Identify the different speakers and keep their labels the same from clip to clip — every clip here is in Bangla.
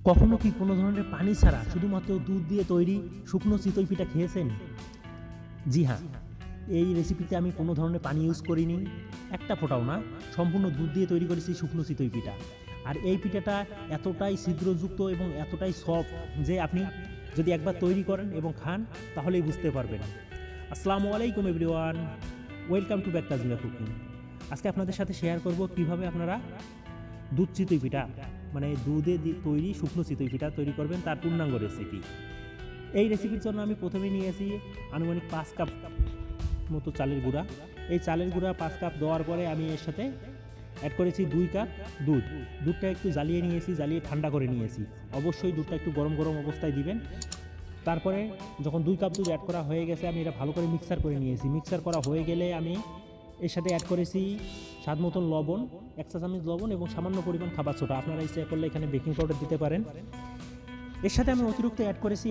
Speaker 1: কখনো কি কোনো ধরনের পানি ছাড়া শুধুমাত্র দুধ দিয়ে তৈরি শুকনো চিতই পিঠা খেয়েছেন? জি হ্যাঁ, এই রেসিপিতে আমি কোনো ধরনের পানি ইউজ করিনি, একটা ফোঁটাও না। সম্পূর্ণ দুধ দিয়ে তৈরি করেছি শুকনো চিতই পিঠা। আর এই পিঠাটা এতটাই ছিদ্রযুক্ত এবং এতটাই সফট যে আপনি যদি একবার তৈরি করেন এবং খান তাহলেই বুঝতে পারবেন। আসসালামু আলাইকুম everyone, welcome to back Tajmia cooking. আজকে আপনাদের সাথে শেয়ার করব কিভাবে আপনারা দুধ চিতই পিঠা মানে দুধে তৈরি শুকনো চিতই পিঠা তৈরি করবেন, তার পূর্ণাঙ্গ রেসিপি। এই রেসিপির জন্য আমি প্রথমে নিয়েছি আনুমানিক 5 কাপ মতো চালের গুঁড়া। এই চালের গুঁড়া 5 কাপ দেওয়ার পরে আমি এর সাথে অ্যাড করেছি 2 কাপ দুধ। দুধটা একটু জ্বালিয়ে নিয়েছি, জ্বালিয়ে ঠান্ডা করে নিয়েছি। অবশ্যই দুধটা একটু গরম গরম অবস্থায় দিবেন। তারপরে যখন 2 কাপ দুধ অ্যাড করা হয়ে গেছে, আমি এটা ভালো করে মিক্সার করে নিয়েছি। মিক্সার করা হয়ে গেলে আমি এর সাথে অ্যাড করেছি স্বাদ মতন লবণ, 1 চা চামচ লবণ এবং সামান্য পরিমাণ খাবার সোডা। আপনারা ইচ্ছে করলে এখানে বেকিং পাউডার দিতে পারেন। এর সাথে আমি অতিরিক্ত অ্যাড করেছি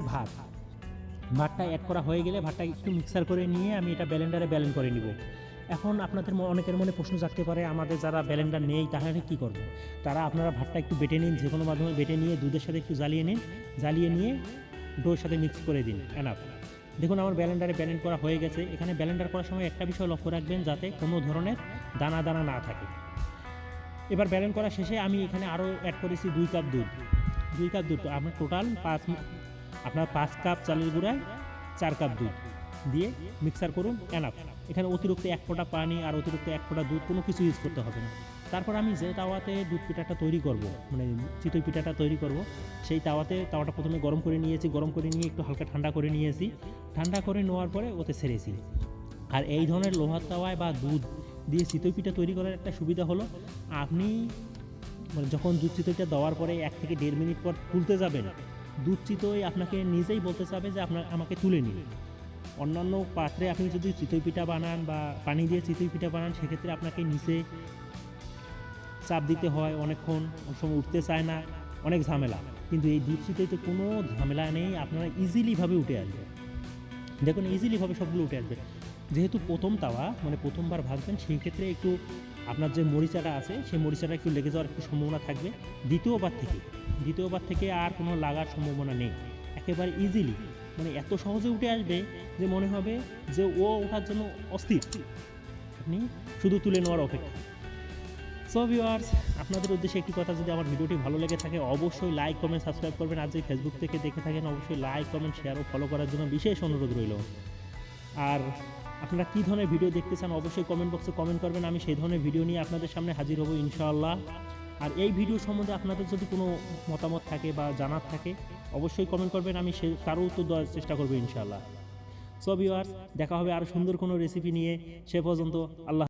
Speaker 1: ভাতটা অ্যাড করা হয়ে গেলে ভাতটা একটু মিক্সার করে নিয়ে আমি এটা ব্লেন্ডারে ব্লেন্ড করে নিব। এখন আপনাদের অনেকের মনে প্রশ্ন জাগতে পারে, আমাদের যারা ব্লেন্ডার নেই তাহলে কী করবে? আপনারা ভাতটা একটু বেটে নিন, যে কোনো মাধ্যমে বেটে নিয়ে দুধের সাথে একটু জ্বালিয়ে নিন, জ্বালিয়ে নিয়ে ডোর সাথে মিক্স করে দিন। এনাফ। দেখুন আমার ব্লেন্ডারে ব্লেন্ড করা হয়ে গেছে। এখানে ব্লেন্ডার করার সময় একটা বিষয় লক্ষ্য রাখবেন, যাতে কোনো ধরনের দানা দানা না থাকে। এবার ব্লেন্ড করা শেষে আমি এখানে আরও অ্যাড করেছি 2 কাপ দুধ। 2 কাপ দুধ আপনার টোটাল 5 কাপ চালের গুঁড়ায় 4 কাপ দুধ দিয়ে মিক্সার করুন। এনাফ। এখানে অতিরিক্ত 1 ফোঁটা পানি আর অতিরিক্ত 1 ফোঁটা দুধ কোনো কিছু ইউজ করতে হবে না। তারপর আমি যে তাওয়াতে দুধ পিঠাটা তৈরি করব, মানে চিতই পিঠাটা তৈরি করব, সেই তাওয়াটা প্রথমে গরম করে নিয়েছি। গরম করে নিয়ে একটু হালকা ঠান্ডা করে নিয়েছি। ঠান্ডা করে নেওয়ার পরে ওতে ছেড়েছি। আর এই ধরনের লোহার তাওয়ায় বা দুধ দিয়ে চিতই পিঠা তৈরি করার একটা সুবিধা হলো, আপনি যখন দুধ চিতইটা দেওয়ার পরে 1 থেকে 1.5 মিনিট পর তুলতে যাবেন, দুধ চিতই আপনাকে নিজেই বলতে চাবে যে আমাকে তুলে নিন। অন্যান্য পাত্রে আপনি যদি চিতই পিঠা বানান বা পানি দিয়ে চিতই পিঠা বানান, সেক্ষেত্রে আপনাকে নিচে চাপ দিতে হয়, অনেকক্ষণ, অনেক সময় উঠতে চায় না, অনেক ঝামেলা। কিন্তু এই দুধ চিতইতে কোনো ঝামেলা নেই, আপনারা ইজিলিভাবে উঠে আসবে। দেখুন ইজিলিভাবে সবগুলো উঠে আসবে। যেহেতু প্রথম তাওয়া, মানে প্রথমবার ভাজবেন, সেই ক্ষেত্রে একটু আপনার যে মরিচাটা আছে সেই মরিচাটা একটু লেগে যাওয়ার একটু সম্ভাবনা থাকবে। দ্বিতীয়বার থেকে আর কোনো লাগার সম্ভাবনা নেই। একেবারে ইজিলি, মানে এত সহজে উঠে আসবে যে মনে হবে যে ও ওঠার জন্য অস্থির, আপনি শুধু তুলে নেওয়ার অপেক্ষা। সো ভিউয়ার্স, আপনাদের উদ্দেশ্যে একটি কথা, যদি আমার ভিডিওটি ভালো লেগে থাকে অবশ্যই লাইক কমেন্ট সাবস্ক্রাইব করবেন। আর যদি ফেসবুক থেকে দেখে থাকেন অবশ্যই লাইক কমেন্ট শেয়ার ও ফলো করার জন্য বিশেষ অনুরোধ রইল। আর আপনারা কী ধরনের ভিডিও দেখতে চান অবশ্যই কমেন্ট বক্সে কমেন্ট করবেন। আমি সেই ধরনের ভিডিও নিয়ে আপনাদের সামনে হাজির হব ইনশাআল্লাহ। আর এই ভিডিও সম্বন্ধে আপনাদের যদি কোনো মতামত থাকে বা জানার থাকে অবশ্যই কমেন্ট করবেন, আমি তারও উত্তর দেওয়ার চেষ্টা করবো ইনশাআল্লাহ। সো ভিউয়ার্স, দেখা হবে আরও সুন্দর কোনো রেসিপি নিয়ে। সে পর্যন্ত আল্লাহ।